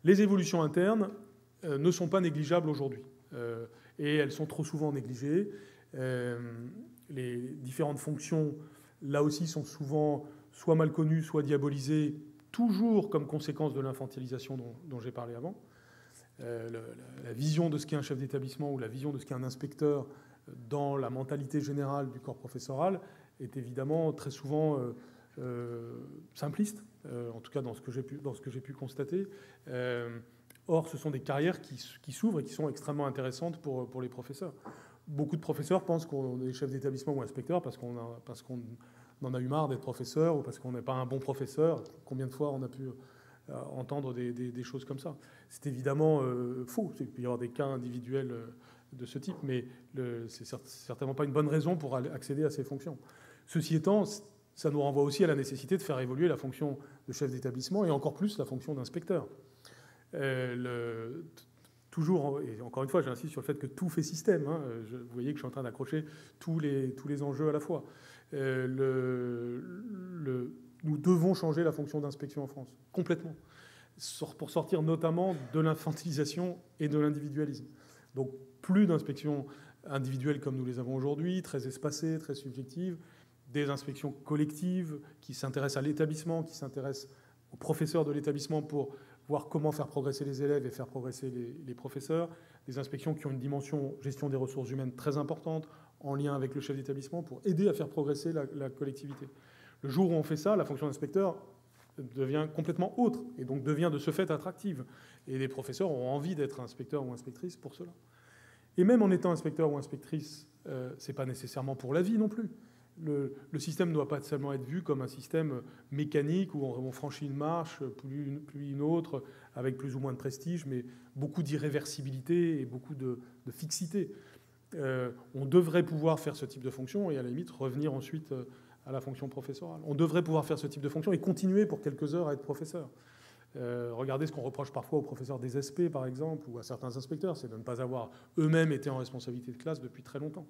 Les évolutions internes ne sont pas négligeables aujourd'hui. Et elles sont trop souvent négligées. Les différentes fonctions, là aussi, sont souvent soit mal connues, soit diabolisées, toujours comme conséquence de l'infantilisation dont j'ai parlé avant. La vision de ce qu'est un chef d'établissement ou la vision de ce qu'est un inspecteur dans la mentalité générale du corps professoral est évidemment très souvent simpliste, en tout cas dans ce que j'ai pu constater. Or, ce sont des carrières qui s'ouvrent et qui sont extrêmement intéressantes pour les professeurs. Beaucoup de professeurs pensent qu'on est chef d'établissement ou inspecteur parce qu'on en a eu marre d'être professeur ou parce qu'on n'est pas un bon professeur. Combien de fois on a pu entendre des choses comme ça? C'est évidemment faux. Il peut y avoir des cas individuels de ce type, mais c'est certainement pas une bonne raison pour accéder à ces fonctions. Ceci étant, ça nous renvoie aussi à la nécessité de faire évoluer la fonction de chef d'établissement et encore plus la fonction d'inspecteur. Toujours, et encore une fois, j'insiste sur le fait que tout fait système. Hein. Vous voyez que je suis en train d'accrocher tous les enjeux à la fois. Nous devons changer la fonction d'inspection en France, complètement, pour sortir notamment de l'infantilisation et de l'individualisme. Donc, plus d'inspections individuelles comme nous les avons aujourd'hui, très espacées, très subjectives, des inspections collectives qui s'intéressent à l'établissement, qui s'intéressent aux professeurs de l'établissement pour voir comment faire progresser les élèves et faire progresser les professeurs, des inspections qui ont une dimension gestion des ressources humaines très importante, en lien avec le chef d'établissement, pour aider à faire progresser la collectivité. Le jour où on fait ça, la fonction d'inspecteur devient complètement autre, et donc devient de ce fait attractive. Et les professeurs ont envie d'être inspecteurs ou inspectrices pour cela. Et même en étant inspecteur ou inspectrice, ce n'est pas nécessairement pour la vie non plus. Le système ne doit pas seulement être vu comme un système mécanique où on franchit une marche, puis une autre, avec plus ou moins de prestige, mais beaucoup d'irréversibilité et beaucoup de fixité. On devrait pouvoir faire ce type de fonction et à la limite revenir ensuite à la fonction professorale. On devrait pouvoir faire ce type de fonction et continuer pour quelques heures à être professeur. Regardez ce qu'on reproche parfois aux professeurs des SP, par exemple, ou à certains inspecteurs, c'est de ne pas avoir eux-mêmes été en responsabilité de classe depuis très longtemps.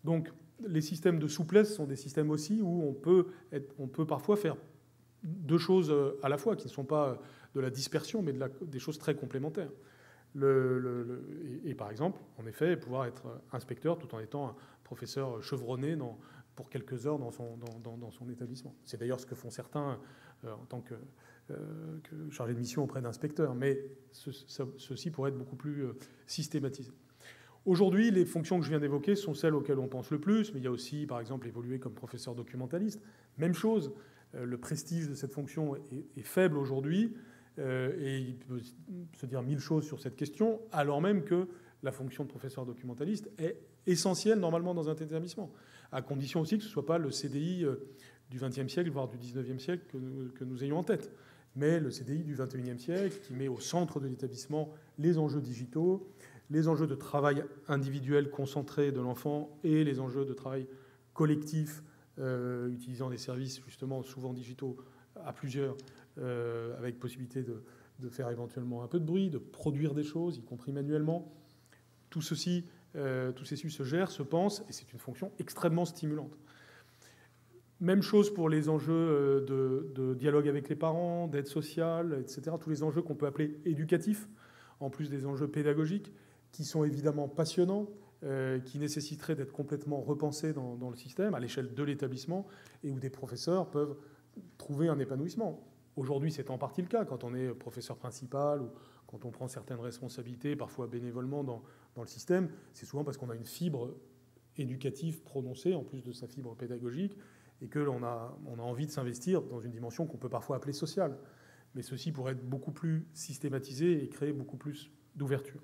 Donc, les systèmes de souplesse sont des systèmes aussi où on peut parfois faire deux choses à la fois, qui ne sont pas de la dispersion, mais des choses très complémentaires. Et par exemple, en effet, pouvoir être inspecteur tout en étant un professeur chevronné pour quelques heures dans son établissement. C'est d'ailleurs ce que font certains en tant que chargés de mission auprès d'inspecteurs, mais ceci pourrait être beaucoup plus systématisé. Aujourd'hui, les fonctions que je viens d'évoquer sont celles auxquelles on pense le plus, mais il y a aussi, par exemple, évoluer comme professeur documentaliste. Même chose, le prestige de cette fonction est faible aujourd'hui, et il peut se dire mille choses sur cette question, alors même que la fonction de professeur documentaliste est essentielle normalement dans un établissement, à condition aussi que ce ne soit pas le CDI du XXe siècle, voire du XIXe siècle que nous ayons en tête, mais le CDI du XXIe siècle qui met au centre de l'établissement les enjeux digitaux, les enjeux de travail individuel concentré de l'enfant et les enjeux de travail collectif utilisant des services justement souvent digitaux à plusieurs, avec possibilité de faire éventuellement un peu de bruit, de produire des choses, y compris manuellement. Tout ceci, tous ces se gèrent, se pensent, et c'est une fonction extrêmement stimulante. Même chose pour les enjeux de dialogue avec les parents, d'aide sociale, etc. Tous les enjeux qu'on peut appeler éducatifs, en plus des enjeux pédagogiques, qui sont évidemment passionnants, qui nécessiteraient d'être complètement repensés dans le système, à l'échelle de l'établissement, et où des professeurs peuvent trouver un épanouissement. Aujourd'hui, c'est en partie le cas, quand on est professeur principal ou quand on prend certaines responsabilités, parfois bénévolement, dans le système, c'est souvent parce qu'on a une fibre éducative prononcée, en plus de sa fibre pédagogique, et que l'on a envie de s'investir dans une dimension qu'on peut parfois appeler sociale. Mais ceci pourrait être beaucoup plus systématisé et créer beaucoup plus d'ouverture.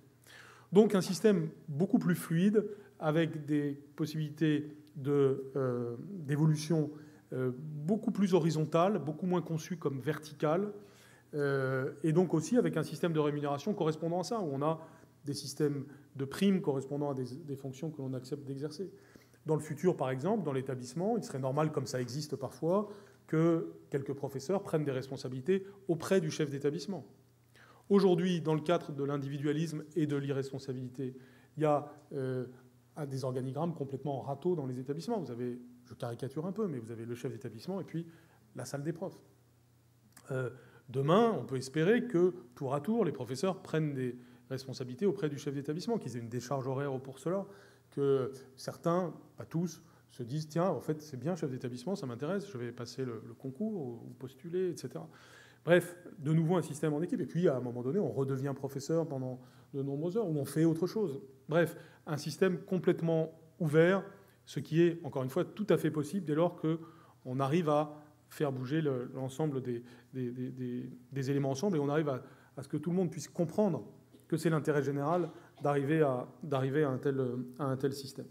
Donc un système beaucoup plus fluide, avec des possibilités d'évolution beaucoup plus horizontales, beaucoup moins conçues comme verticales, et donc aussi avec un système de rémunération correspondant à ça, où on a des systèmes de primes correspondant à des fonctions que l'on accepte d'exercer. Dans le futur, par exemple, dans l'établissement, il serait normal, comme ça existe parfois, que quelques professeurs prennent des responsabilités auprès du chef d'établissement. Aujourd'hui, dans le cadre de l'individualisme et de l'irresponsabilité, il y a des organigrammes complètement en râteau dans les établissements. Vous avez, je caricature un peu, mais vous avez le chef d'établissement et puis la salle des profs. Demain, on peut espérer que, tour à tour, les professeurs prennent des responsabilités auprès du chef d'établissement, qu'ils aient une décharge horaire pour cela, que certains, pas tous, se disent « Tiens, en fait, c'est bien, chef d'établissement, ça m'intéresse, je vais passer le concours ou postuler, etc. » Bref, de nouveau un système en équipe. Et puis, à un moment donné, on redevient professeur pendant de nombreuses heures, ou on fait autre chose. Bref, un système complètement ouvert, ce qui est, encore une fois, tout à fait possible dès lors qu'on arrive à faire bouger l'ensemble des éléments ensemble, et on arrive à ce que tout le monde puisse comprendre que c'est l'intérêt général d'arriver à un tel système.